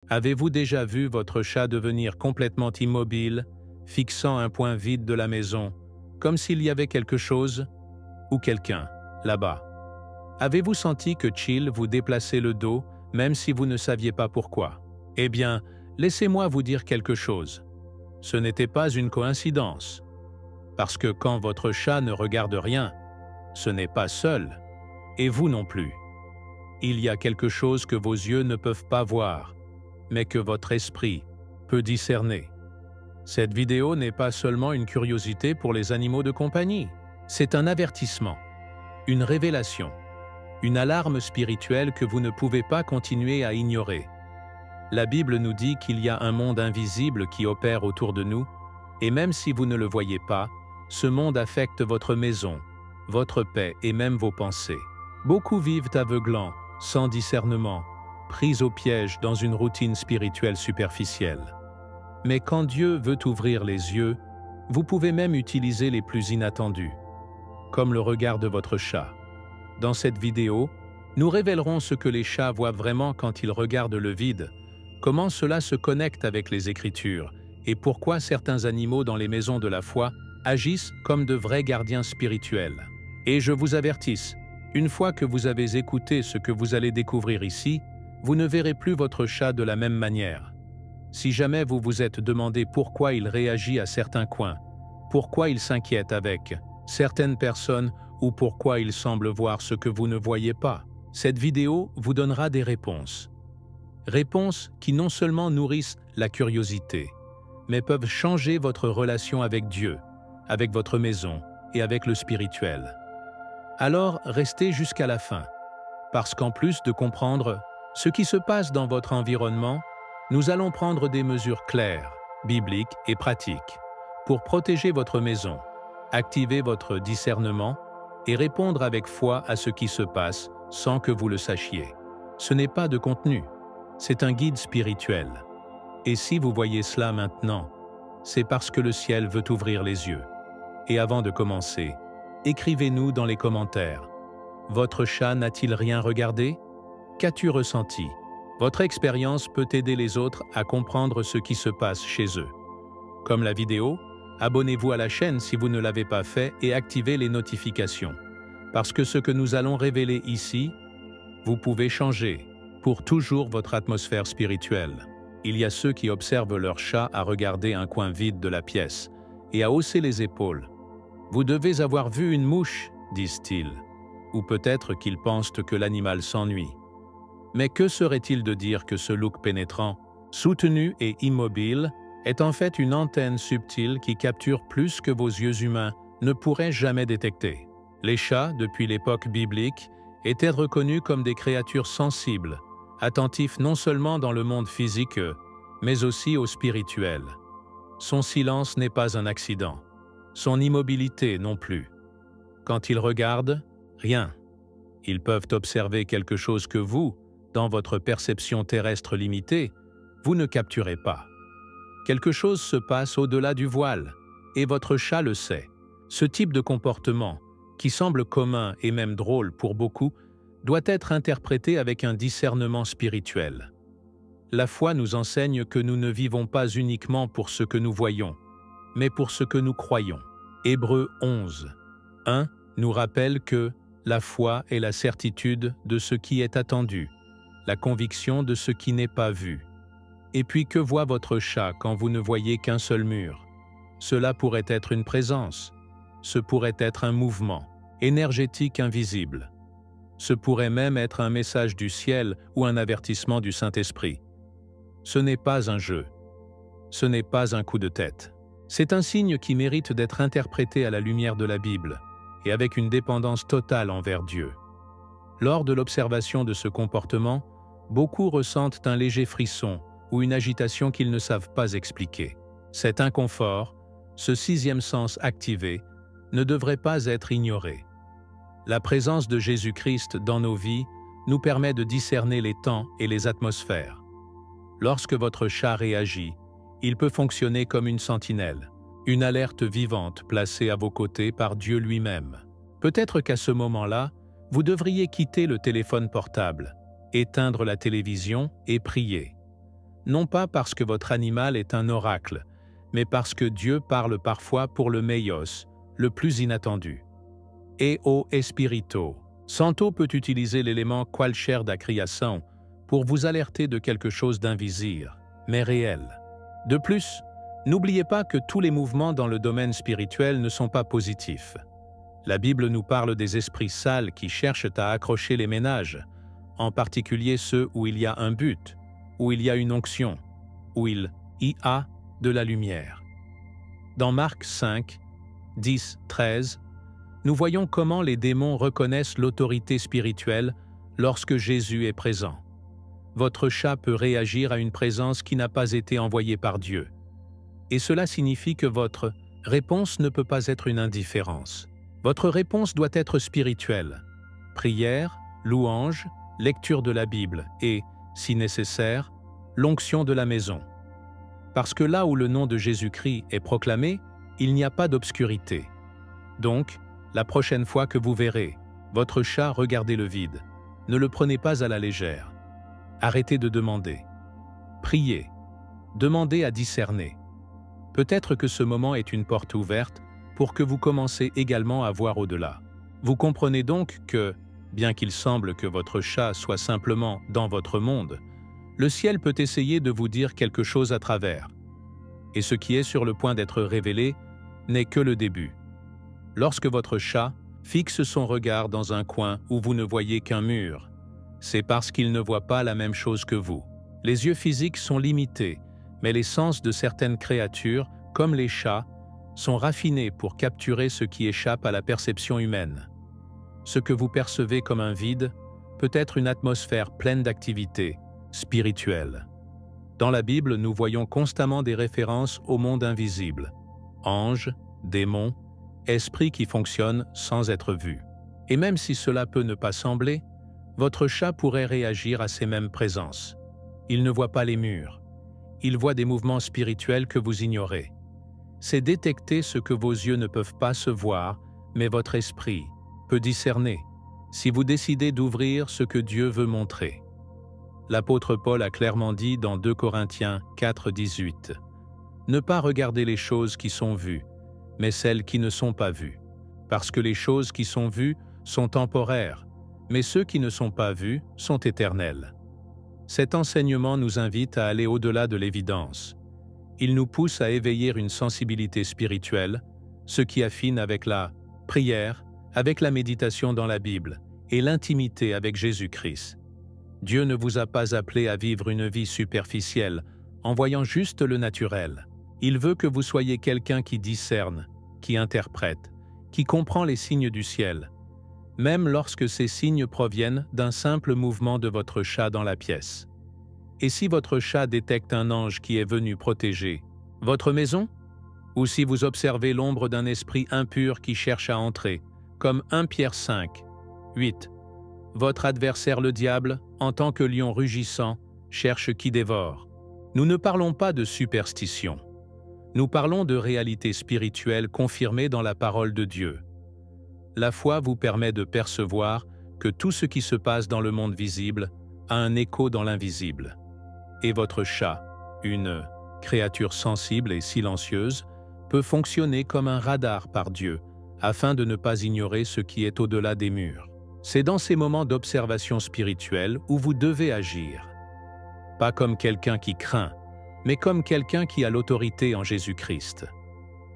Avez-vous déjà vu votre chat devenir complètement immobile, fixant un point vide de la maison, comme s'il y avait quelque chose ou quelqu'un là-bas? Avez-vous senti que Chill vous déplaçait le dos, même si vous ne saviez pas pourquoi? Eh bien, laissez-moi vous dire quelque chose. Ce n'était pas une coïncidence. Parce que quand votre chat ne regarde rien, ce n'est pas seul, et vous non plus. Il y a quelque chose que vos yeux ne peuvent pas voir, mais que votre esprit peut discerner. Cette vidéo n'est pas seulement une curiosité pour les animaux de compagnie, c'est un avertissement, une révélation, une alarme spirituelle que vous ne pouvez pas continuer à ignorer. La Bible nous dit qu'il y a un monde invisible qui opère autour de nous, et même si vous ne le voyez pas, ce monde affecte votre maison, votre paix et même vos pensées. Beaucoup vivent aveuglants, sans discernement, pris au piège dans une routine spirituelle superficielle. Mais quand Dieu veut ouvrir les yeux, vous pouvez même utiliser les plus inattendus, comme le regard de votre chat. Dans cette vidéo, nous révélerons ce que les chats voient vraiment quand ils regardent le vide, comment cela se connecte avec les Écritures, et pourquoi certains animaux dans les maisons de la foi agissent comme de vrais gardiens spirituels. Et je vous avertisse, une fois que vous avez écouté ce que vous allez découvrir ici, vous ne verrez plus votre chat de la même manière. Si jamais vous vous êtes demandé pourquoi il réagit à certains coins, pourquoi il s'inquiète avec certaines personnes ou pourquoi il semble voir ce que vous ne voyez pas, cette vidéo vous donnera des réponses. Réponses qui non seulement nourrissent la curiosité, mais peuvent changer votre relation avec Dieu, avec votre maison et avec le spirituel. Alors restez jusqu'à la fin, parce qu'en plus de comprendre ce qui se passe dans votre environnement, nous allons prendre des mesures claires, bibliques et pratiques pour protéger votre maison, activer votre discernement et répondre avec foi à ce qui se passe sans que vous le sachiez. Ce n'est pas de contenu, c'est un guide spirituel. Et si vous voyez cela maintenant, c'est parce que le ciel veut ouvrir les yeux. Et avant de commencer, écrivez-nous dans les commentaires. Votre chat n'a-t-il rien regardé? Qu'as-tu ressenti? Votre expérience peut aider les autres à comprendre ce qui se passe chez eux. Comme la vidéo, abonnez-vous à la chaîne si vous ne l'avez pas fait et activez les notifications. Parce que ce que nous allons révéler ici, vous pouvez changer pour toujours votre atmosphère spirituelle. Il y a ceux qui observent leur chat à regarder un coin vide de la pièce et à hausser les épaules. Vous devez avoir vu une mouche, disent-ils. Ou peut-être qu'ils pensent que l'animal s'ennuie. Mais que serait-il de dire que ce look pénétrant, soutenu et immobile, est en fait une antenne subtile qui capture plus que vos yeux humains ne pourraient jamais détecter? Les chats, depuis l'époque biblique, étaient reconnus comme des créatures sensibles, attentifs non seulement dans le monde physique, mais aussi au spirituel. Son silence n'est pas un accident, son immobilité non plus. Quand ils regardent, rien. Ils peuvent observer quelque chose que vous, dans votre perception terrestre limitée, vous ne capturez pas. Quelque chose se passe au-delà du voile, et votre chat le sait. Ce type de comportement, qui semble commun et même drôle pour beaucoup, doit être interprété avec un discernement spirituel. La foi nous enseigne que nous ne vivons pas uniquement pour ce que nous voyons, mais pour ce que nous croyons. Hébreux 11, 1 nous rappelle que la foi est la certitude de ce qui est attendu, la conviction de ce qui n'est pas vu. Et puis que voit votre chat quand vous ne voyez qu'un seul mur? Cela pourrait être une présence, ce pourrait être un mouvement énergétique invisible. Ce pourrait même être un message du ciel ou un avertissement du Saint-Esprit. Ce n'est pas un jeu. Ce n'est pas un coup de tête. C'est un signe qui mérite d'être interprété à la lumière de la Bible et avec une dépendance totale envers Dieu. Lors de l'observation de ce comportement, beaucoup ressentent un léger frisson ou une agitation qu'ils ne savent pas expliquer. Cet inconfort, ce sixième sens activé, ne devrait pas être ignoré. La présence de Jésus-Christ dans nos vies nous permet de discerner les temps et les atmosphères. Lorsque votre chat réagit, il peut fonctionner comme une sentinelle, une alerte vivante placée à vos côtés par Dieu lui-même. Peut-être qu'à ce moment-là, vous devriez quitter le téléphone portable, éteindre la télévision et prier. non pas parce que votre animal est un oracle, mais parce que Dieu parle parfois pour le meios, le plus inattendu. Eo espirito. Santo peut utiliser l'élément qualcher da criação pour vous alerter de quelque chose d'invisible, mais réel. De plus, n'oubliez pas que tous les mouvements dans le domaine spirituel ne sont pas positifs. La Bible nous parle des esprits sales qui cherchent à accrocher les ménages, en particulier ceux où il y a un but, où il y a une onction, où il y a de la lumière. Dans Marc 5, 10, 13, nous voyons comment les démons reconnaissent l'autorité spirituelle lorsque Jésus est présent. Votre chat peut réagir à une présence qui n'a pas été envoyée par Dieu. Et cela signifie que votre réponse ne peut pas être une indifférence. Votre réponse doit être spirituelle. Prière, louange, lecture de la Bible et, si nécessaire, l'onction de la maison. Parce que là où le nom de Jésus-Christ est proclamé, il n'y a pas d'obscurité. Donc, la prochaine fois que vous verrez votre chat regarder le vide, ne le prenez pas à la légère. Arrêtez de demander. Priez. Demandez à discerner. Peut-être que ce moment est une porte ouverte pour que vous commencez également à voir au-delà. Vous comprenez donc que, bien qu'il semble que votre chat soit simplement dans votre monde, le ciel peut essayer de vous dire quelque chose à travers. Et ce qui est sur le point d'être révélé n'est que le début. Lorsque votre chat fixe son regard dans un coin où vous ne voyez qu'un mur, c'est parce qu'il ne voit pas la même chose que vous. Les yeux physiques sont limités, mais les sens de certaines créatures, comme les chats, sont raffinés pour capturer ce qui échappe à la perception humaine. Ce que vous percevez comme un vide peut être une atmosphère pleine d'activité spirituelle. Dans la Bible, nous voyons constamment des références au monde invisible. Anges, démons, esprits qui fonctionnent sans être vus. Et même si cela peut ne pas sembler, votre chat pourrait réagir à ces mêmes présences. Il ne voit pas les murs. Il voit des mouvements spirituels que vous ignorez. C'est détecter ce que vos yeux ne peuvent pas se voir, mais votre esprit peut discerner, si vous décidez d'ouvrir ce que Dieu veut montrer. L'apôtre Paul a clairement dit dans 2 Corinthiens 4, 18 « Ne pas regarder les choses qui sont vues, mais celles qui ne sont pas vues. Parce que les choses qui sont vues sont temporaires, mais ceux qui ne sont pas vus sont éternels. » Cet enseignement nous invite à aller au-delà de l'évidence. Il nous pousse à éveiller une sensibilité spirituelle, ce qui affine avec la prière, avec la méditation dans la Bible et l'intimité avec Jésus-Christ. Dieu ne vous a pas appelé à vivre une vie superficielle en voyant juste le naturel. Il veut que vous soyez quelqu'un qui discerne, qui interprète, qui comprend les signes du ciel, même lorsque ces signes proviennent d'un simple mouvement de votre chat dans la pièce. Et si votre chat détecte un ange qui est venu protéger votre maison, ou si vous observez l'ombre d'un esprit impur qui cherche à entrer, comme 1 Pierre 5, 8, votre adversaire le diable, en tant que lion rugissant, cherche qui dévore. Nous ne parlons pas de superstition. Nous parlons de réalité spirituelle confirmée dans la parole de Dieu. La foi vous permet de percevoir que tout ce qui se passe dans le monde visible a un écho dans l'invisible. Et votre chat, une créature sensible et silencieuse, peut fonctionner comme un radar par Dieu, afin de ne pas ignorer ce qui est au-delà des murs. C'est dans ces moments d'observation spirituelle où vous devez agir. Pas comme quelqu'un qui craint, mais comme quelqu'un qui a l'autorité en Jésus-Christ.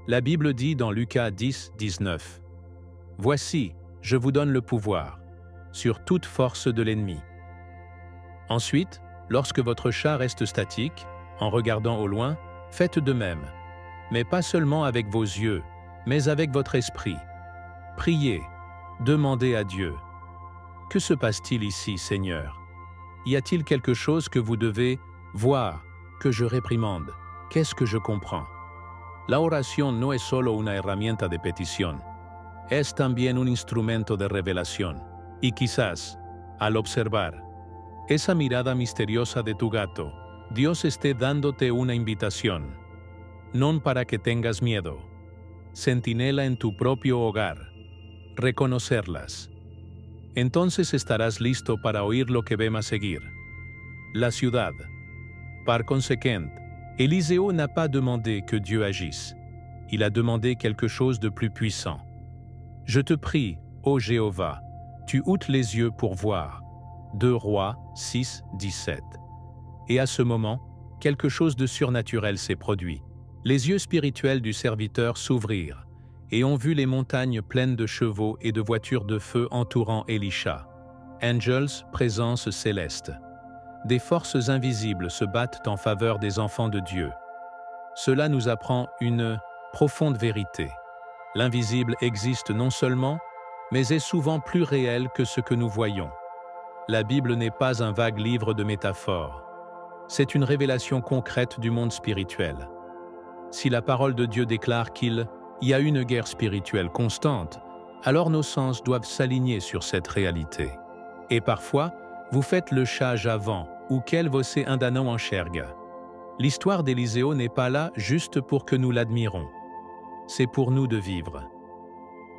La Bible dit dans Lucas 10, 19 « Voici, je vous donne le pouvoir sur toute force de l'ennemi. » Ensuite, lorsque votre chat reste statique, en regardant au loin, faites de même, mais pas seulement avec vos yeux, mais avec votre esprit. Priez, demandez à Dieu. Que se passe-t-il ici, Seigneur? Y a-t-il quelque chose que vous devez voir, que je réprimande? Qu'est-ce que je comprends? La oración no es solo una herramienta de petición, es también un instrumento de revelación. Y quizás, al observar esa mirada misteriosa de tu gato, Dios esté dándote una invitación, no para que tengas miedo. Centinela en tu propio hogar. Reconocerlas. Entonces estarás listo para oír lo que vem a seguir. La ciudad. Par conséquent, Élisée n'a pas demandé que Dieu agisse. Il a demandé quelque chose de plus puissant. « Je te prie, ô Jéhovah, tu ôtes les yeux pour voir. » 2 Rois 6, 17. Et à ce moment, quelque chose de surnaturel s'est produit. Les yeux spirituels du serviteur s'ouvrirent et ont vu les montagnes pleines de chevaux et de voitures de feu entourant Élisha. Angels, présence céleste. Des forces invisibles se battent en faveur des enfants de Dieu. Cela nous apprend une profonde vérité. L'invisible existe non seulement, mais est souvent plus réel que ce que nous voyons. La Bible n'est pas un vague livre de métaphores. C'est une révélation concrète du monde spirituel. Si la parole de Dieu déclare qu'il y a une guerre spirituelle constante, alors nos sens doivent s'aligner sur cette réalité. Et parfois, vous faites le chage avant, ou quel vossé indanant en chergue. L'histoire d'Élisée n'est pas là juste pour que nous l'admirons. C'est pour nous de vivre.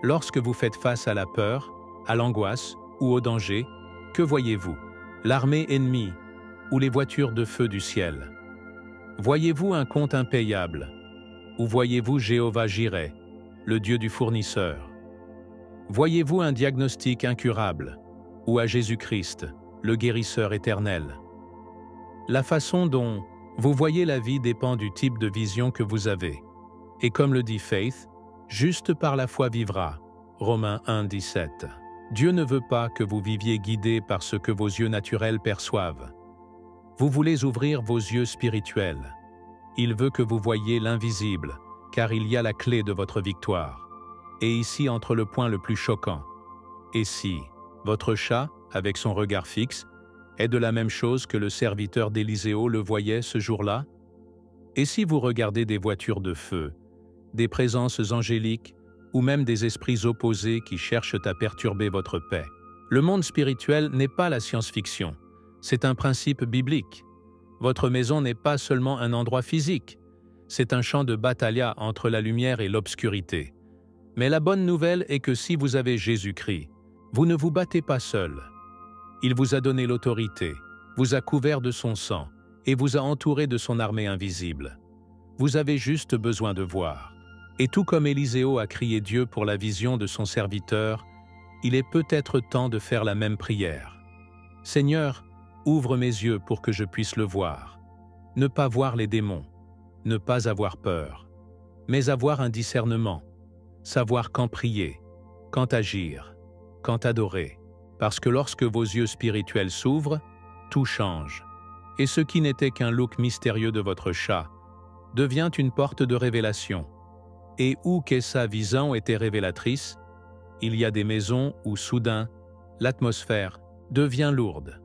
Lorsque vous faites face à la peur, à l'angoisse ou au danger, que voyez-vous? L'armée ennemie ou les voitures de feu du ciel? Voyez-vous un compte impayable? Ou voyez-vous Jéhovah Jireh, le Dieu du fournisseur? Voyez-vous un diagnostic incurable? Ou à Jésus-Christ, le guérisseur éternel? La façon dont vous voyez la vie dépend du type de vision que vous avez. Et comme le dit Faith, juste par la foi vivra. Romains 1, 17. Dieu ne veut pas que vous viviez guidés par ce que vos yeux naturels perçoivent. Vous voulez ouvrir vos yeux spirituels. Il veut que vous voyiez l'invisible, car il y a la clé de votre victoire. Et ici entre le point le plus choquant. Et si votre chat, avec son regard fixe, est de la même chose que le serviteur d'Élisée le voyait ce jour-là? Et si vous regardez des voitures de feu, des présences angéliques ou même des esprits opposés qui cherchent à perturber votre paix? Le monde spirituel n'est pas la science-fiction, c'est un principe biblique. Votre maison n'est pas seulement un endroit physique, c'est un champ de bataille entre la lumière et l'obscurité. Mais la bonne nouvelle est que si vous avez Jésus-Christ, vous ne vous battez pas seul. Il vous a donné l'autorité, vous a couvert de son sang et vous a entouré de son armée invisible. Vous avez juste besoin de voir. Et tout comme Élisée a crié Dieu pour la vision de son serviteur, il est peut-être temps de faire la même prière. Seigneur, ouvre mes yeux pour que je puisse le voir. Ne pas voir les démons, ne pas avoir peur, mais avoir un discernement, savoir quand prier, quand agir, quand adorer. Parce que lorsque vos yeux spirituels s'ouvrent, tout change. Et ce qui n'était qu'un look mystérieux de votre chat devient une porte de révélation. Et où que sa vision était révélatrice, il y a des maisons où soudain, l'atmosphère devient lourde.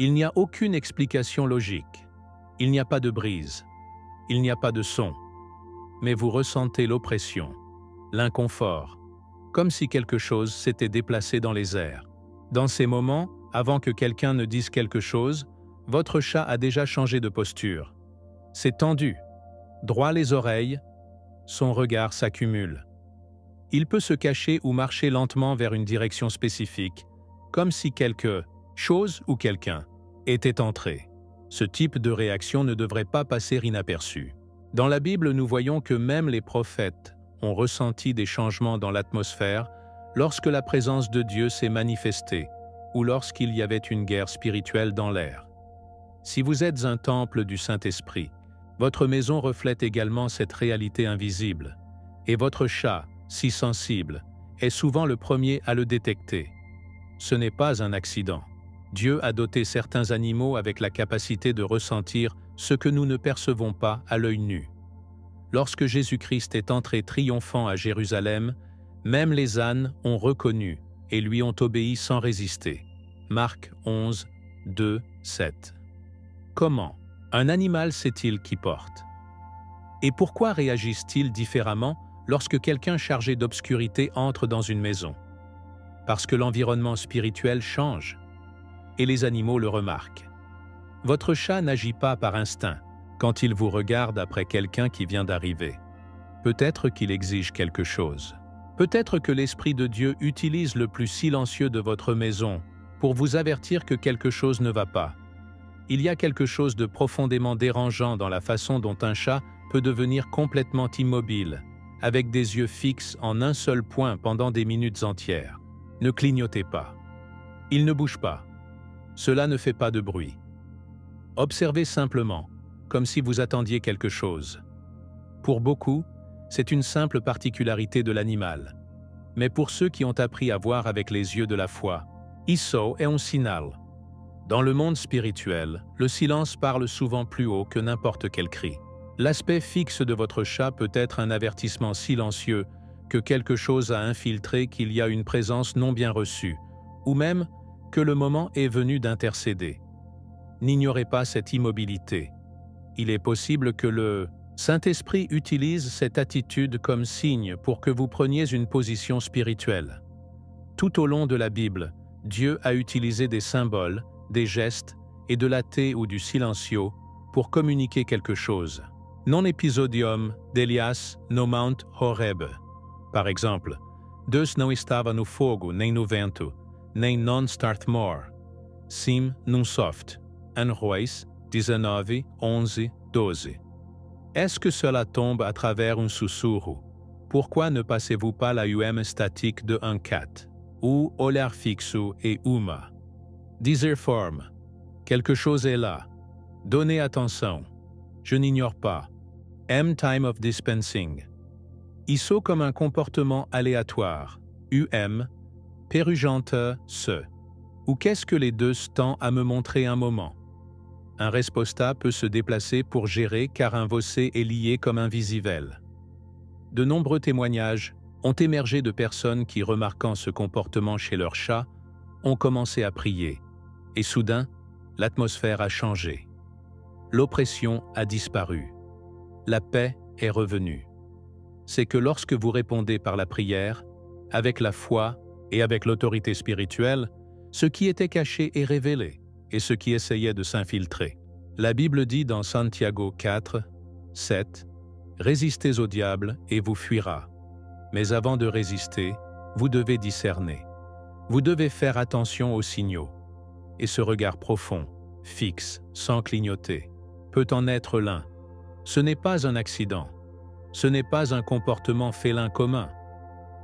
Il n'y a aucune explication logique. Il n'y a pas de brise. Il n'y a pas de son. Mais vous ressentez l'oppression, l'inconfort, comme si quelque chose s'était déplacé dans les airs. Dans ces moments, avant que quelqu'un ne dise quelque chose, votre chat a déjà changé de posture. C'est tendu, droit les oreilles, son regard s'accumule. Il peut se cacher ou marcher lentement vers une direction spécifique, comme si quelque chose ou quelqu'un était entré. Ce type de réaction ne devrait pas passer inaperçu. Dans la Bible, nous voyons que même les prophètes ont ressenti des changements dans l'atmosphère lorsque la présence de Dieu s'est manifestée ou lorsqu'il y avait une guerre spirituelle dans l'air. Si vous êtes un temple du Saint-Esprit, votre maison reflète également cette réalité invisible, et votre chat, si sensible, est souvent le premier à le détecter. Ce n'est pas un accident. Dieu a doté certains animaux avec la capacité de ressentir ce que nous ne percevons pas à l'œil nu. Lorsque Jésus-Christ est entré triomphant à Jérusalem, même les ânes ont reconnu et lui ont obéi sans résister. Marc 11, 2, 7. Comment un animal sait-il qui porte? Et pourquoi réagissent-ils différemment lorsque quelqu'un chargé d'obscurité entre dans une maison? Parce que l'environnement spirituel change, et les animaux le remarquent. Votre chat n'agit pas par instinct quand il vous regarde après quelqu'un qui vient d'arriver. Peut-être qu'il exige quelque chose. Peut-être que l'Esprit de Dieu utilise le plus silencieux de votre maison pour vous avertir que quelque chose ne va pas. Il y a quelque chose de profondément dérangeant dans la façon dont un chat peut devenir complètement immobile, avec des yeux fixes en un seul point pendant des minutes entières. Ne clignotez pas. Il ne bouge pas. Cela ne fait pas de bruit. Observez simplement, comme si vous attendiez quelque chose. Pour beaucoup, c'est une simple particularité de l'animal. Mais pour ceux qui ont appris à voir avec les yeux de la foi, isso est un signal. Dans le monde spirituel, le silence parle souvent plus haut que n'importe quel cri. L'aspect fixe de votre chat peut être un avertissement silencieux que quelque chose a infiltré, qu'il y a une présence non bien reçue, ou même que le moment est venu d'intercéder. N'ignorez pas cette immobilité. Il est possible que le Saint-Esprit utilise cette attitude comme signe pour que vous preniez une position spirituelle. Tout au long de la Bible, Dieu a utilisé des symboles, des gestes et de la thé ou du silencio pour communiquer quelque chose. Non episodium d'Elias no Mount Horeb. Par exemple, Deus não estava no fogo nem no vento, nem non start more. Sim num soft. 1 Rois 19, 11, 12. Est-ce que cela tombe à travers un sussurro? Pourquoi ne passez-vous pas la statique de 1-4? Ou olhar fixo et uma? Dizer forme. Quelque chose est là. Donnez attention. Je n'ignore pas. Time of dispensing. ISO comme un comportement aléatoire. Perugente, ce. Ou qu'est-ce que les deux tend à me montrer un moment? Un resposta peut se déplacer pour gérer car un vossé est lié comme un visuel. De nombreux témoignages ont émergé de personnes qui, remarquant ce comportement chez leur chat, ont commencé à prier. Et soudain, l'atmosphère a changé. L'oppression a disparu. La paix est revenue. C'est que lorsque vous répondez par la prière, avec la foi et avec l'autorité spirituelle, ce qui était caché est révélé et ce qui essayait de s'infiltrer. La Bible dit dans Santiago 4, 7, « Résistez au diable et vous fuira. Mais avant de résister, vous devez discerner. Vous devez faire attention aux signaux. Et ce regard profond, fixe, sans clignoter, peut en être l'un. Ce n'est pas un accident. Ce n'est pas un comportement félin commun.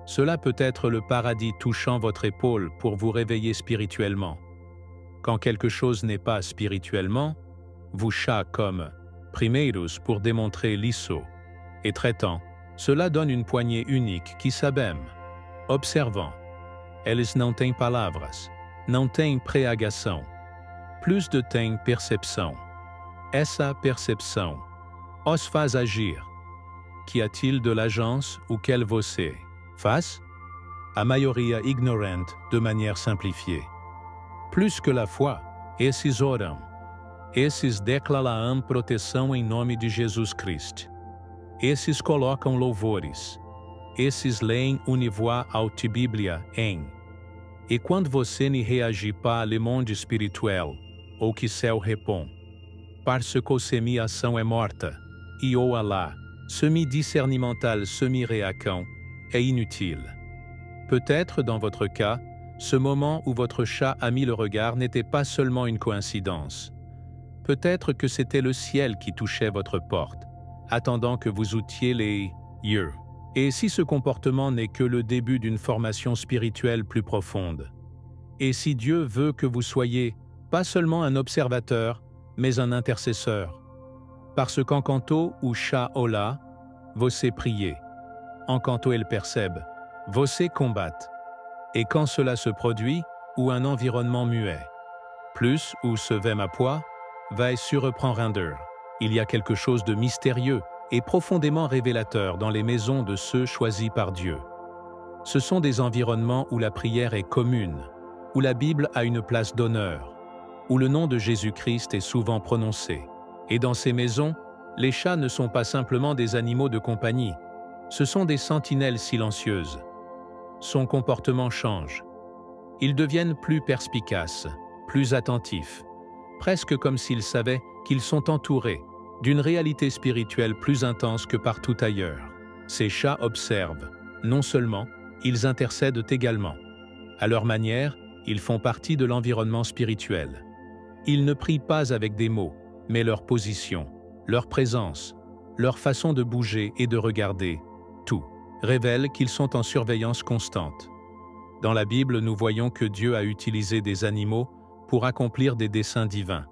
Cela peut être le paradis touchant votre épaule pour vous réveiller spirituellement. Quand quelque chose n'est pas spirituellement, vous chat comme primeiros pour démontrer l'isso. Et traitant, cela donne une poignée unique qui s'abîme. Observant. Eles não têm palavras, não têm preagação. Plus de têm percepção. Essa percepção os faz agir. Qu'y a-t-il de l'agence ou quel você? Face? A maioria ignorante de manière simplifiée. Plus que la foi, esses oram. Esses declaram proteção em nome de Jesus Cristo. Esses colocam louvores. Esses leem une voix aute Bíblia em. E quando você ne reagit pas le monde spirituel, ou que céu répond, parce que semi-ação é morta, e ou Allah, semi-discernimental semi-réacant, est inutile. Peut-être dans votre cas, ce moment où votre chat a mis le regard n'était pas seulement une coïncidence. Peut-être que c'était le ciel qui touchait votre porte, attendant que vous outiez les yeux. Et si ce comportement n'est que le début d'une formation spirituelle plus profonde? Et si Dieu veut que vous soyez pas seulement un observateur, mais un intercesseur? Parce qu'encanto ou chat ola, você prier. Encanto el percebe, você combattre. Et quand cela se produit, ou un environnement muet, plus ou se vem à poids, vai surprendre. Il y a quelque chose de mystérieux et profondément révélateur dans les maisons de ceux choisis par Dieu. Ce sont des environnements où la prière est commune, où la Bible a une place d'honneur, où le nom de Jésus-Christ est souvent prononcé. Et dans ces maisons, les chats ne sont pas simplement des animaux de compagnie, ce sont des sentinelles silencieuses. Son comportement change. Ils deviennent plus perspicaces, plus attentifs, presque comme s'ils savaient qu'ils sont entourés d'une réalité spirituelle plus intense que partout ailleurs. Ces chats observent, non seulement, ils intercèdent également. À leur manière, ils font partie de l'environnement spirituel. Ils ne prient pas avec des mots, mais leur position, leur présence, leur façon de bouger et de regarder, tout révèle qu'ils sont en surveillance constante. Dans la Bible, nous voyons que Dieu a utilisé des animaux pour accomplir des desseins divins.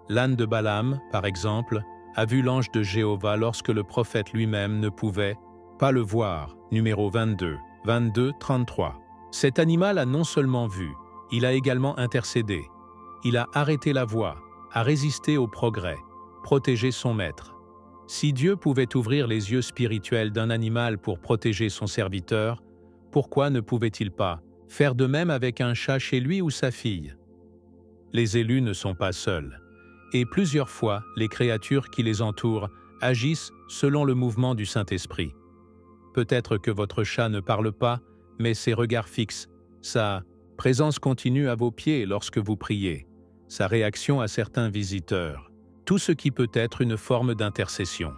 L'âne de Balaam, par exemple, a vu l'ange de Jéhovah lorsque le prophète lui-même ne pouvait pas le voir. Numéro 22, 33. Cet animal a non seulement vu, il a également intercédé. Il a arrêté la voie, a résisté au progrès, protégé son maître. Si Dieu pouvait ouvrir les yeux spirituels d'un animal pour protéger son serviteur, pourquoi ne pouvait-il pas faire de même avec un chat chez lui ou sa fille? Les élus ne sont pas seuls, et plusieurs fois, les créatures qui les entourent agissent selon le mouvement du Saint-Esprit. Peut-être que votre chat ne parle pas, mais ses regards fixes, sa présence continue à vos pieds lorsque vous priez, sa réaction à certains visiteurs, tout ce qui peut être une forme d'intercession.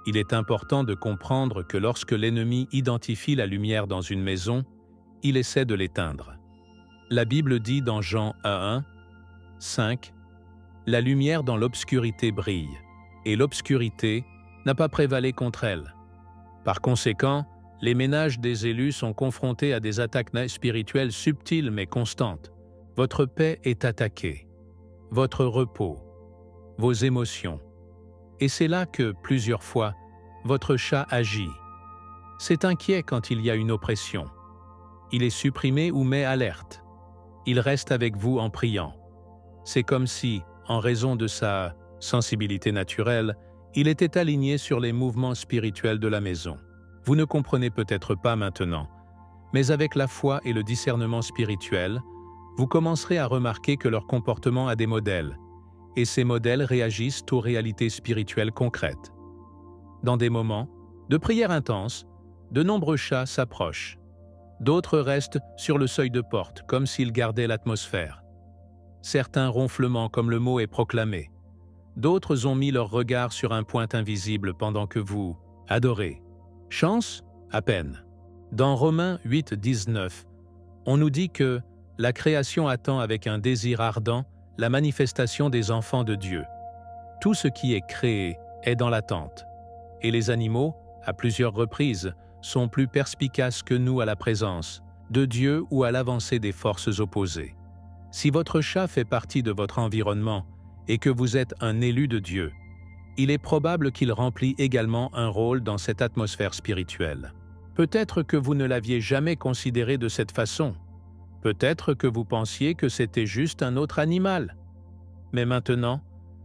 Il est important de comprendre que lorsque l'ennemi identifie la lumière dans une maison, il essaie de l'éteindre. La Bible dit dans Jean 1, 5, « La lumière dans l'obscurité brille, et l'obscurité n'a pas prévalé contre elle. » Par conséquent, les ménages des élus sont confrontés à des attaques spirituelles subtiles mais constantes. Votre paix est attaquée, votre repos, vos émotions. Et c'est là que, plusieurs fois, votre chat agit. C'est inquiet quand il y a une oppression. Il est supprimé ou met alerte. Il reste avec vous en priant. C'est comme si, en raison de sa sensibilité naturelle, il était aligné sur les mouvements spirituels de la maison. Vous ne comprenez peut-être pas maintenant, mais avec la foi et le discernement spirituel, vous commencerez à remarquer que leur comportement a des modèles, et ces modèles réagissent aux réalités spirituelles concrètes. Dans des moments de prière intense, de nombreux chats s'approchent. D'autres restent sur le seuil de porte, comme s'ils gardaient l'atmosphère. Certains ronflements comme le mot est proclamé. D'autres ont mis leur regard sur un point invisible pendant que vous adorez. Chance? À peine. Dans Romains 8, 19, on nous dit que la création attend avec un désir ardent la manifestation des enfants de Dieu. Tout ce qui est créé est dans l'attente. Et les animaux, à plusieurs reprises, sont plus perspicaces que nous à la présence de Dieu ou à l'avancée des forces opposées. Si votre chat fait partie de votre environnement et que vous êtes un élu de Dieu, il est probable qu'il remplit également un rôle dans cette atmosphère spirituelle. Peut-être que vous ne l'aviez jamais considéré de cette façon. Peut-être que vous pensiez que c'était juste un autre animal. Mais maintenant,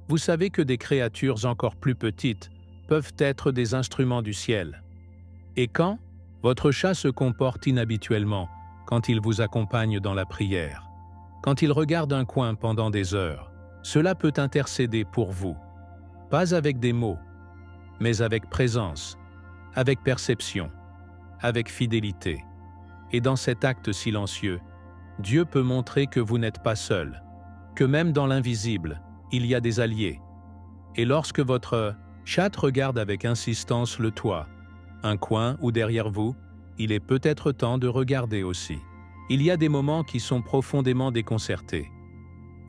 vous savez que des créatures encore plus petites peuvent être des instruments du ciel. Et quand votre chat se comporte inhabituellement, quand il vous accompagne dans la prière, quand il regarde un coin pendant des heures, cela peut intercéder pour vous. Pas avec des mots, mais avec présence, avec perception, avec fidélité. Et dans cet acte silencieux, Dieu peut montrer que vous n'êtes pas seul, que même dans l'invisible, il y a des alliés. Et lorsque votre chat regarde avec insistance le toit, un coin ou derrière vous, il est peut-être temps de regarder aussi. Il y a des moments qui sont profondément déconcertés.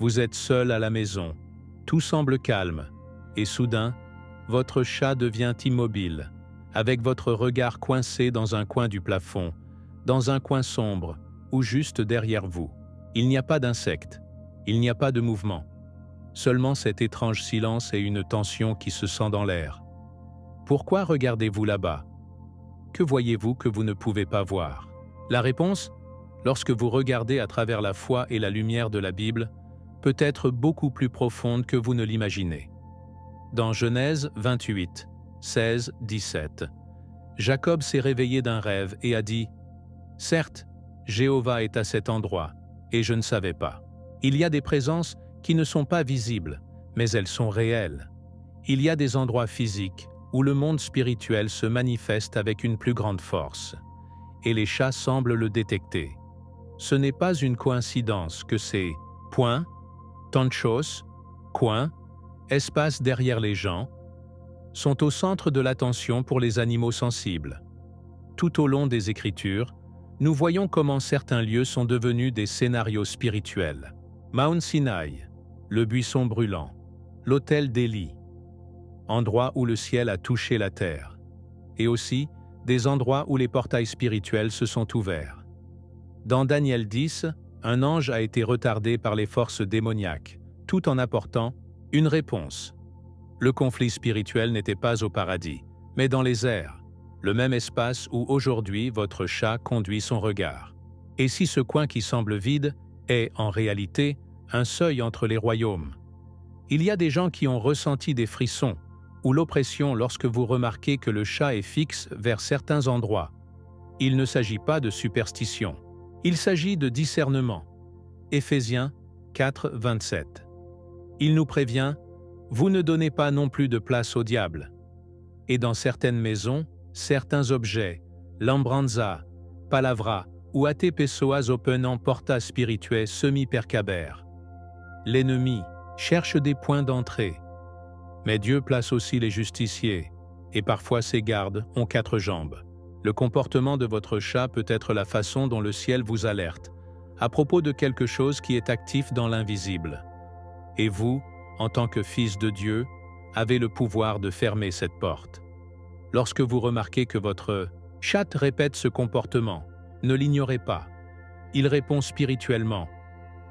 Vous êtes seul à la maison, tout semble calme, et soudain, votre chat devient immobile, avec votre regard coincé dans un coin du plafond, dans un coin sombre, ou juste derrière vous. Il n'y a pas d'insecte, il n'y a pas de mouvement. Seulement cet étrange silence et une tension qui se sent dans l'air. Pourquoi regardez-vous là-bas? Que voyez-vous que vous ne pouvez pas voir? La réponse, lorsque vous regardez à travers la foi et la lumière de la Bible, peut être beaucoup plus profonde que vous ne l'imaginez. Dans Genèse 28, 16, 17, Jacob s'est réveillé d'un rêve et a dit « Certes, Jéhovah est à cet endroit, et je ne savais pas. Il y a des présences qui ne sont pas visibles, mais elles sont réelles. Il y a des endroits physiques où le monde spirituel se manifeste avec une plus grande force, et les chats semblent le détecter. Ce n'est pas une coïncidence que ces points, tanchos, coins, espaces derrière les gens, sont au centre de l'attention pour les animaux sensibles. Tout au long des Écritures, nous voyons comment certains lieux sont devenus des scénarios spirituels. Mount Sinai, le buisson brûlant, l'autel d'Élie, endroit où le ciel a touché la terre, et aussi des endroits où les portails spirituels se sont ouverts. Dans Daniel 10, un ange a été retardé par les forces démoniaques, tout en apportant une réponse. Le conflit spirituel n'était pas au paradis, mais dans les airs, le même espace où aujourd'hui votre chat conduit son regard. Et si ce coin qui semble vide est, en réalité, un seuil entre les royaumes? Il y a des gens qui ont ressenti des frissons ou l'oppression lorsque vous remarquez que le chat est fixe vers certains endroits. Il ne s'agit pas de superstition. Il s'agit de discernement. Éphésiens 4, 27. Il nous prévient « Vous ne donnez pas non plus de place au diable ». Et dans certaines maisons, certains objets, lambranza, palavra ou ate pessoas openant porta spiritue semi-percaber. L'ennemi cherche des points d'entrée. Mais Dieu place aussi les justiciers, et parfois ses gardes ont 4 jambes. Le comportement de votre chat peut être la façon dont le ciel vous alerte, à propos de quelque chose qui est actif dans l'invisible. Et vous, en tant que fils de Dieu, avez le pouvoir de fermer cette porte. Lorsque vous remarquez que votre chat répète ce comportement, ne l'ignorez pas. Il répond spirituellement.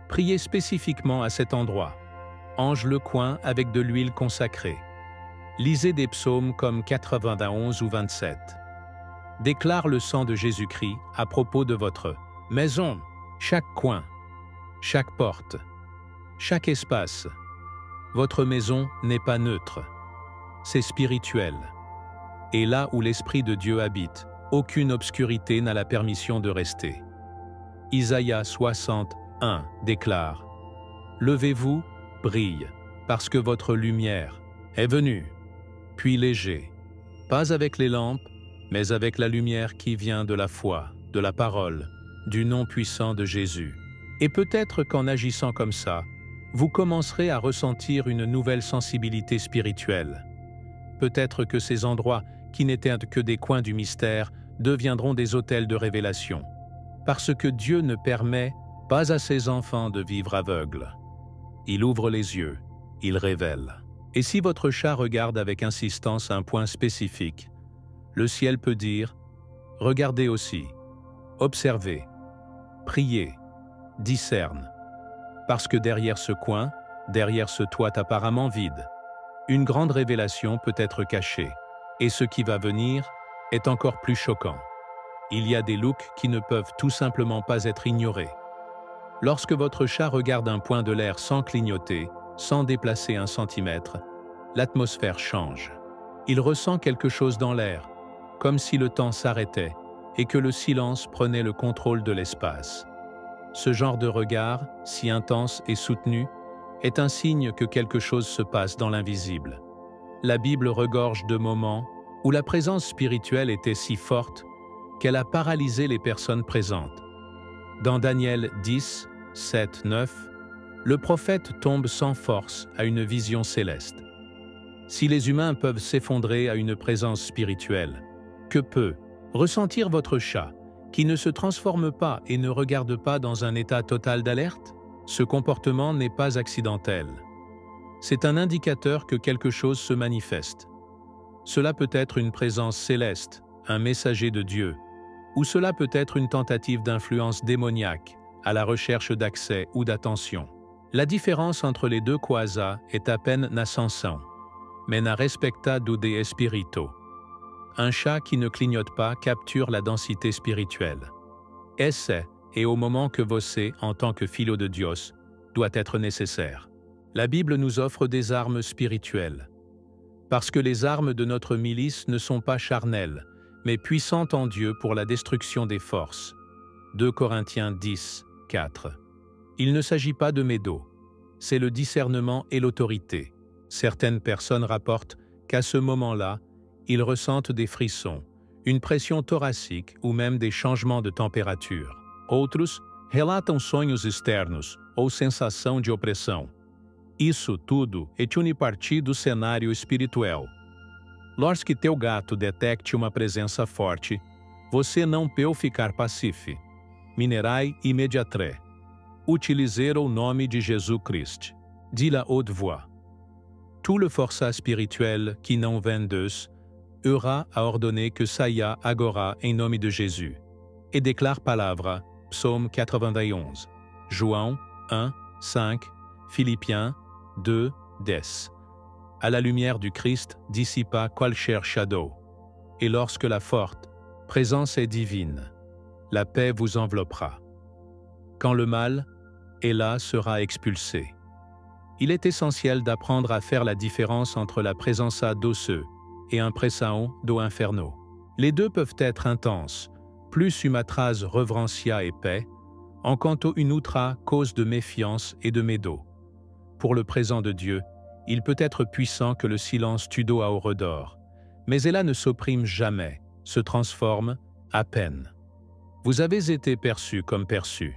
Priez spécifiquement à cet endroit. Ange le coin avec de l'huile consacrée. Lisez des psaumes comme 91 ou 27. Déclare le sang de Jésus-Christ à propos de votre maison, chaque coin, chaque porte, chaque espace. Votre maison n'est pas neutre. C'est spirituel. Et là où l'Esprit de Dieu habite, aucune obscurité n'a la permission de rester. Isaïe 61 déclare « Levez-vous, brille, parce que votre lumière est venue. Puis léger, pas avec les lampes, mais avec la lumière qui vient de la foi, de la parole, du nom puissant de Jésus. Et peut-être qu'en agissant comme ça, vous commencerez à ressentir une nouvelle sensibilité spirituelle. Peut-être que ces endroits qui n'étaient que des coins du mystère deviendront des hôtels de révélation. Parce que Dieu ne permet pas à ses enfants de vivre aveugles. Il ouvre les yeux, il révèle. Et si votre chat regarde avec insistance un point spécifique, le ciel peut dire « Regardez aussi, observez, priez, discerne ». Parce que derrière ce coin, derrière ce toit apparemment vide, une grande révélation peut être cachée. Et ce qui va venir est encore plus choquant. Il y a des looks qui ne peuvent tout simplement pas être ignorés. Lorsque votre chat regarde un point de l'air sans clignoter, sans déplacer 1 centimètre, l'atmosphère change. Il ressent quelque chose dans l'air, comme si le temps s'arrêtait et que le silence prenait le contrôle de l'espace. Ce genre de regard, si intense et soutenu, est un signe que quelque chose se passe dans l'invisible. La Bible regorge de moments où la présence spirituelle était si forte qu'elle a paralysé les personnes présentes. Dans Daniel 10, 7, 9, le prophète tombe sans force à une vision céleste. Si les humains peuvent s'effondrer à une présence spirituelle, que peut ressentir votre chat qui ne se transforme pas et ne regarde pas dans un état total d'alerte? Ce comportement n'est pas accidentel. C'est un indicateur que quelque chose se manifeste. Cela peut être une présence céleste, un messager de Dieu, ou cela peut être une tentative d'influence démoniaque à la recherche d'accès ou d'attention. La différence entre les deux cosa est à peine nascenção, mais na respecta dude espirito. Un chat qui ne clignote pas capture la densité spirituelle. Esse est au moment que você, en tant que filo de Dios, doit être nécessaire. La Bible nous offre des armes spirituelles. Parce que les armes de notre milice ne sont pas charnelles, mais puissantes en Dieu pour la destruction des forces. 2 Corinthiens 10, 4. Il ne s'agit pas de médo, c'est le discernement et l'autorité. Certaines personnes rapportent qu'à ce moment-là, ils ressentent des frissons, une pression thoracique ou même des changements de température. Outros relatam sonhos externos ou sensação de opressão. Isso tudo é une partie do cenário espiritual. Lorsque teu gato detecte uma presença forte, você não pode ficar passivo. Minerai imediatre. Utilizer o nome de Jesus Cristo. dit la haute voix. Tout le forçat spirituel qui non vendeus eura a ordonné que saia agora em nome de Jésus, et déclare palavra, psaume 91, João 1, 5, Philippiens 2, 10. À la lumière du Christ dissipa qualquer shadow, et lorsque la forte présence est divine, la paix vous enveloppera. Quand le mal est là, sera expulsé. Il est essentiel d'apprendre à faire la différence entre la presença doce et un pressaon do inferno. Les deux peuvent être intenses, plus umatras reverencia et paix, en quanto une outra cause de méfiance et de médo. Pour le présent de Dieu, il peut être puissant que le silence tudo a redor, mais cela ne s'opprime jamais, se transforme à peine. Vous avez été perçu comme perçu.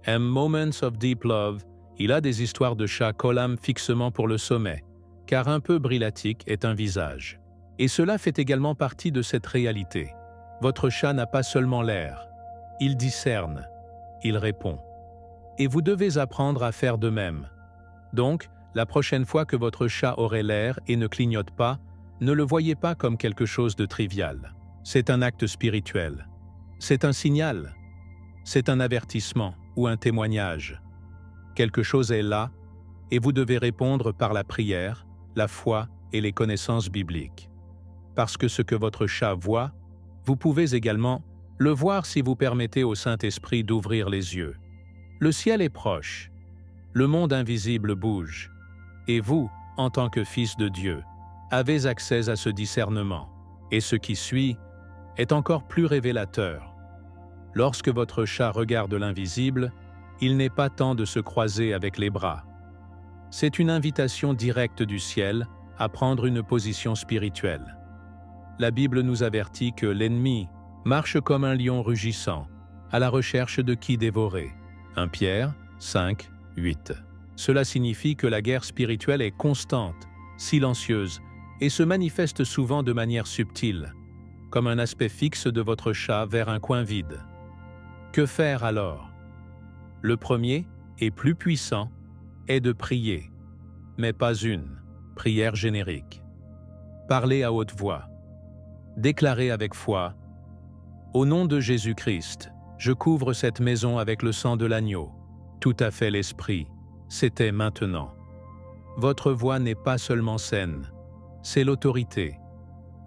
En Moments of Deep Love, il a des histoires de chats collam fixement pour le sommet, car un peu brillatique est un visage. Et cela fait également partie de cette réalité. Votre chat n'a pas seulement l'air, il discerne, il répond. Et vous devez apprendre à faire de même. Donc, la prochaine fois que votre chat aurait l'air et ne clignote pas, ne le voyez pas comme quelque chose de trivial. C'est un acte spirituel. C'est un signal. C'est un avertissement ou un témoignage. Quelque chose est là, et vous devez répondre par la prière, la foi et les connaissances bibliques. Parce que ce que votre chat voit, vous pouvez également le voir si vous permettez au Saint-Esprit d'ouvrir les yeux. Le ciel est proche, le monde invisible bouge, et vous, en tant que fils de Dieu, avez accès à ce discernement. Et ce qui suit est encore plus révélateur. Lorsque votre chat regarde l'invisible, il n'est pas temps de se croiser avec les bras. C'est une invitation directe du ciel à prendre une position spirituelle. La Bible nous avertit que l'ennemi marche comme un lion rugissant, à la recherche de qui dévorer. 1 Pierre 5, 8. Cela signifie que la guerre spirituelle est constante, silencieuse, et se manifeste souvent de manière subtile, comme un aspect fixe de votre chat vers un coin vide. Que faire alors? Le premier, et plus puissant, est de prier, mais pas une prière générique. Parlez à haute voix. Déclarez avec foi « Au nom de Jésus-Christ, je couvre cette maison avec le sang de l'agneau. Tout à fait l'esprit, c'était maintenant. » Votre voix n'est pas seulement saine, c'est l'autorité.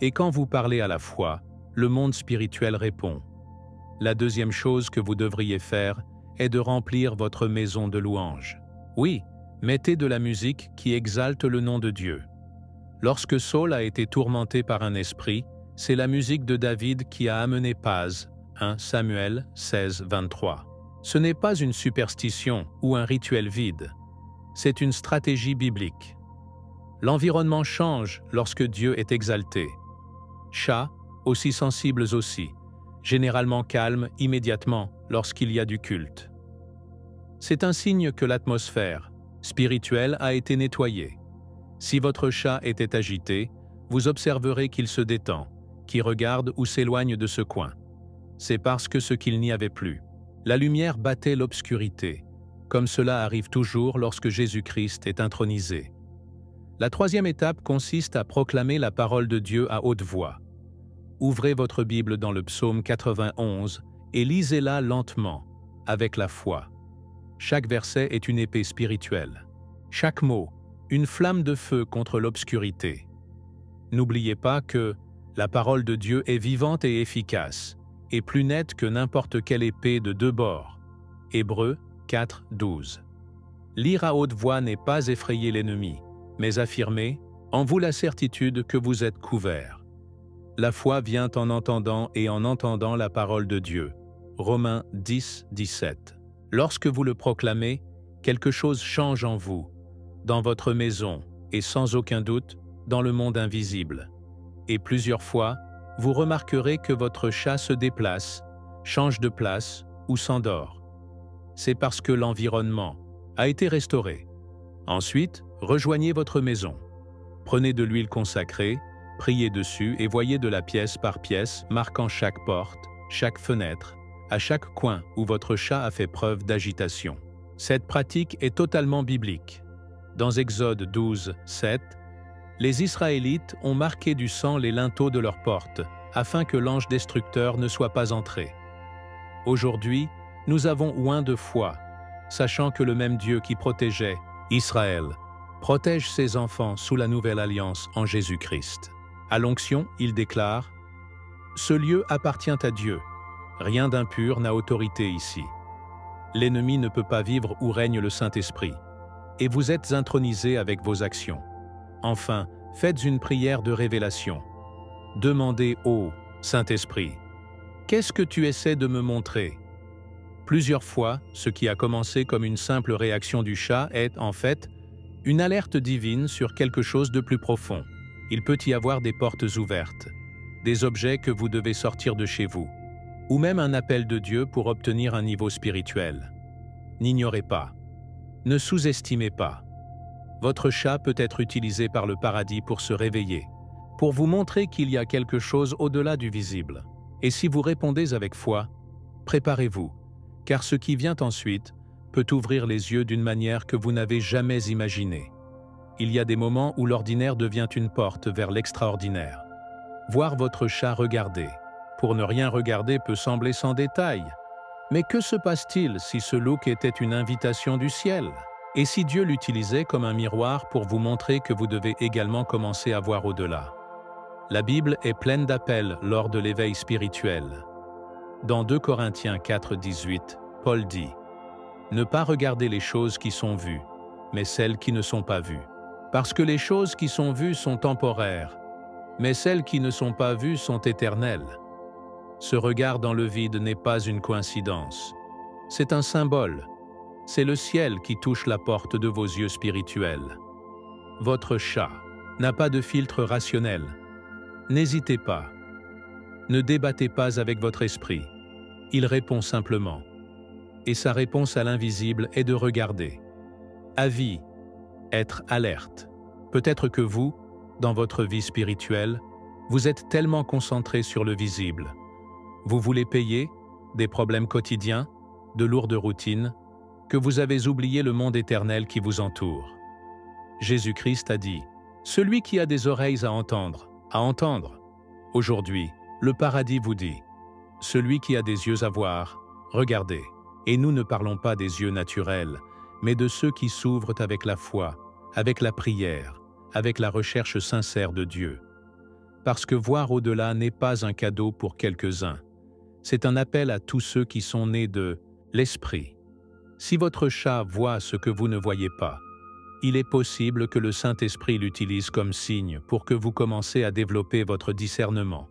Et quand vous parlez à la foi, le monde spirituel répond. La deuxième chose que vous devriez faire est de remplir votre maison de louanges. Oui, mettez de la musique qui exalte le nom de Dieu. Lorsque Saul a été tourmenté par un esprit, c'est la musique de David qui a amené Paz, 1 Samuel 16, 23. Ce n'est pas une superstition ou un rituel vide, c'est une stratégie biblique. L'environnement change lorsque Dieu est exalté. Chats, aussi sensibles aussi, généralement calmes immédiatement lorsqu'il y a du culte. C'est un signe que l'atmosphère spirituelle a été nettoyée. Si votre chat était agité, vous observerez qu'il se détend, qu'il regarde ou s'éloigne de ce coin. C'est parce que ce qu'il n'y avait plus. La lumière battait l'obscurité, comme cela arrive toujours lorsque Jésus-Christ est intronisé. La troisième étape consiste à proclamer la parole de Dieu à haute voix. Ouvrez votre Bible dans le psaume 91 et lisez-la lentement, avec la foi. Chaque verset est une épée spirituelle. Chaque mot, une flamme de feu contre l'obscurité. N'oubliez pas que la parole de Dieu est vivante et efficace, et plus nette que n'importe quelle épée de deux bords. Hébreux 4, 12. Lire à haute voix n'est pas effrayer l'ennemi, mais affirmer en vous la certitude que vous êtes couvert. La foi vient en entendant et en entendant la parole de Dieu. Romains 10, 17. Lorsque vous le proclamez, quelque chose change en vous, dans votre maison et sans aucun doute dans le monde invisible. Et plusieurs fois, vous remarquerez que votre chat se déplace, change de place ou s'endort. C'est parce que l'environnement a été restauré. Ensuite, rejoignez votre maison. Prenez de l'huile consacrée, priez dessus et voyez de la pièce par pièce, marquant chaque porte, chaque fenêtre, à chaque coin où votre chat a fait preuve d'agitation. Cette pratique est totalement biblique. Dans Exode 12, 7, les Israélites ont marqué du sang les linteaux de leurs portes, afin que l'ange destructeur ne soit pas entré. Aujourd'hui, nous avons oint de foi, sachant que le même Dieu qui protégeait Israël protège ses enfants sous la nouvelle alliance en Jésus-Christ. À l'onction, il déclare « Ce lieu appartient à Dieu. Rien d'impur n'a autorité ici. L'ennemi ne peut pas vivre où règne le Saint-Esprit. Et vous êtes intronisés avec vos actions. Enfin, faites une prière de révélation. Demandez au Saint-Esprit, « Qu'est-ce que tu essaies de me montrer ?» Plusieurs fois, ce qui a commencé comme une simple réaction du chat est, en fait, une alerte divine sur quelque chose de plus profond. Il peut y avoir des portes ouvertes, des objets que vous devez sortir de chez vous, ou même un appel de Dieu pour obtenir un niveau spirituel. N'ignorez pas. Ne sous-estimez pas. Votre chat peut être utilisé par le paradis pour se réveiller, pour vous montrer qu'il y a quelque chose au-delà du visible. Et si vous répondez avec foi, préparez-vous, car ce qui vient ensuite peut ouvrir les yeux d'une manière que vous n'avez jamais imaginée. Il y a des moments où l'ordinaire devient une porte vers l'extraordinaire. Voir votre chat regarder, pour ne rien regarder peut sembler sans détail. Mais que se passe-t-il si ce look était une invitation du ciel? Et si Dieu l'utilisait comme un miroir pour vous montrer que vous devez également commencer à voir au-delà? La Bible est pleine d'appels lors de l'éveil spirituel. Dans 2 Corinthiens 4, 18, Paul dit « Ne pas regarder les choses qui sont vues, mais celles qui ne sont pas vues. Parce que les choses qui sont vues sont temporaires, mais celles qui ne sont pas vues sont éternelles. » Ce regard dans le vide n'est pas une coïncidence. C'est un symbole. C'est le ciel qui touche la porte de vos yeux spirituels. Votre chat n'a pas de filtre rationnel. N'hésitez pas. Ne débattez pas avec votre esprit. Il répond simplement. Et sa réponse à l'invisible est de regarder. Avis, être alerte. Peut-être que vous, dans votre vie spirituelle, vous êtes tellement concentré sur le visible. Vous voulez payer, des problèmes quotidiens, de lourdes routines, que vous avez oublié le monde éternel qui vous entoure. Jésus-Christ a dit « Celui qui a des oreilles à entendre, à entendre. » Aujourd'hui, le paradis vous dit « Celui qui a des yeux à voir, regardez. » Et nous ne parlons pas des yeux naturels, mais de ceux qui s'ouvrent avec la foi, avec la prière, avec la recherche sincère de Dieu. Parce que voir au-delà n'est pas un cadeau pour quelques-uns. C'est un appel à tous ceux qui sont nés de l'Esprit. Si votre chat voit ce que vous ne voyez pas, il est possible que le Saint-Esprit l'utilise comme signe pour que vous commencez à développer votre discernement.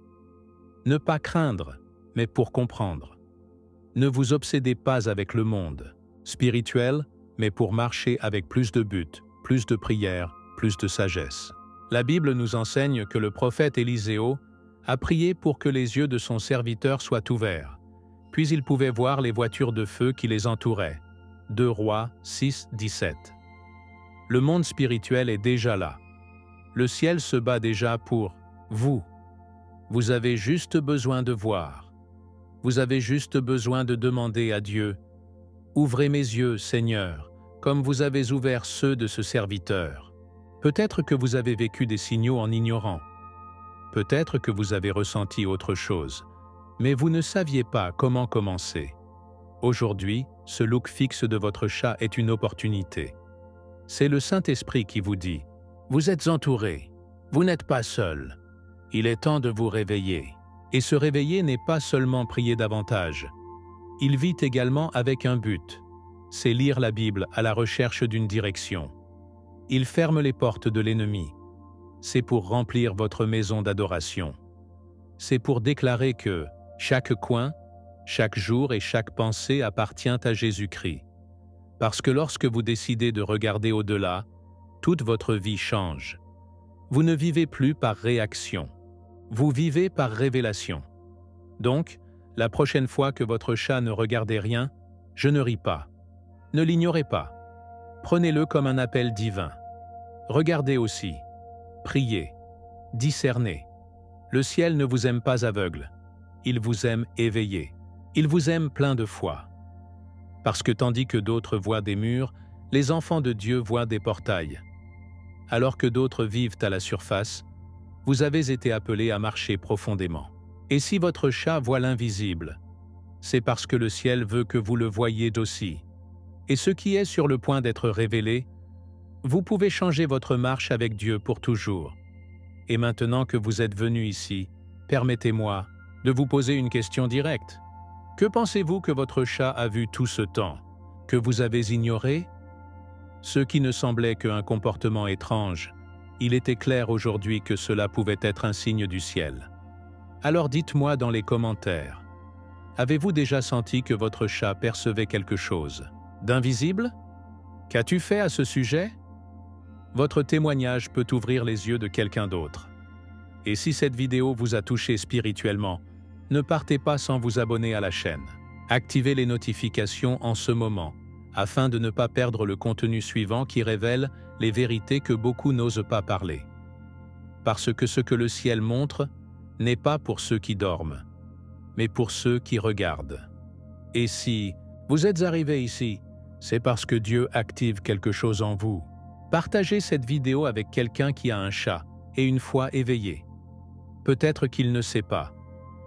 Ne pas craindre, mais pour comprendre. Ne vous obsédez pas avec le monde spirituel, mais pour marcher avec plus de but, plus de prière, plus de sagesse. La Bible nous enseigne que le prophète Élisée a prié pour que les yeux de son serviteur soient ouverts, puis il pouvait voir les voitures de feu qui les entouraient. 2 Rois 6, 17. Le monde spirituel est déjà là. Le ciel se bat déjà pour vous. Vous avez juste besoin de voir. Vous avez juste besoin de demander à Dieu « Ouvrez mes yeux, Seigneur, comme vous avez ouvert ceux de ce serviteur. » Peut-être que vous avez vécu des signaux en ignorant. Peut-être que vous avez ressenti autre chose, mais vous ne saviez pas comment commencer. Aujourd'hui, ce look fixe de votre chat est une opportunité. C'est le Saint-Esprit qui vous dit « Vous êtes entouré, vous n'êtes pas seul. Il est temps de vous réveiller. » Et se réveiller n'est pas seulement prier davantage. Il vit également avec un but. C'est lire la Bible à la recherche d'une direction. Il ferme les portes de l'ennemi. C'est pour remplir votre maison d'adoration. C'est pour déclarer que chaque coin, chaque jour et chaque pensée appartient à Jésus-Christ. Parce que lorsque vous décidez de regarder au-delà, toute votre vie change. Vous ne vivez plus par réaction. Vous vivez par révélation. Donc, la prochaine fois que votre chat ne regardait rien, je ne ris pas. Ne l'ignorez pas. Prenez-le comme un appel divin. Regardez aussi. Priez. Discernez. Le ciel ne vous aime pas aveugle. Il vous aime éveillé. Il vous aime plein de foi. Parce que tandis que d'autres voient des murs, Les enfants de Dieu voient des portails. Alors que d'autres vivent à la surface, vous avez été appelés à marcher profondément. Et si votre chat voit l'invisible, c'est parce que le ciel veut que vous le voyiez aussi. Et ce qui est sur le point d'être révélé, vous pouvez changer votre marche avec Dieu pour toujours. Et maintenant que vous êtes venu ici, permettez-moi de vous poser une question directe. Que pensez-vous que votre chat a vu tout ce temps, que vous avez ignoré? Ce qui ne semblait qu'un comportement étrange, il était clair aujourd'hui que cela pouvait être un signe du ciel. Alors dites-moi dans les commentaires, avez-vous déjà senti que votre chat percevait quelque chose d'invisible? Qu'as-tu fait à ce sujet? Votre témoignage peut ouvrir les yeux de quelqu'un d'autre. Et si cette vidéo vous a touché spirituellement, ne partez pas sans vous abonner à la chaîne. Activez les notifications en ce moment, afin de ne pas perdre le contenu suivant qui révèle les vérités que beaucoup n'osent pas parler. Parce que ce que le ciel montre n'est pas pour ceux qui dorment, mais pour ceux qui regardent. Et si vous êtes arrivé ici, c'est parce que Dieu active quelque chose en vous. Partagez cette vidéo avec quelqu'un qui a un chat et une foi éveillée. Peut-être qu'il ne sait pas,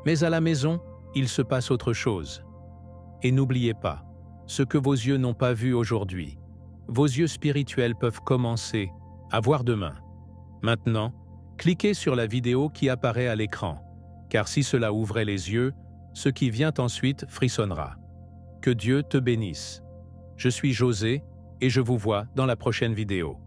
mais à la maison, il se passe autre chose. Et n'oubliez pas, ce que vos yeux n'ont pas vu aujourd'hui, vos yeux spirituels peuvent commencer à voir demain. Maintenant, cliquez sur la vidéo qui apparaît à l'écran, car si cela ouvrait les yeux, ce qui vient ensuite frissonnera. Que Dieu te bénisse. Je suis José et je vous vois dans la prochaine vidéo.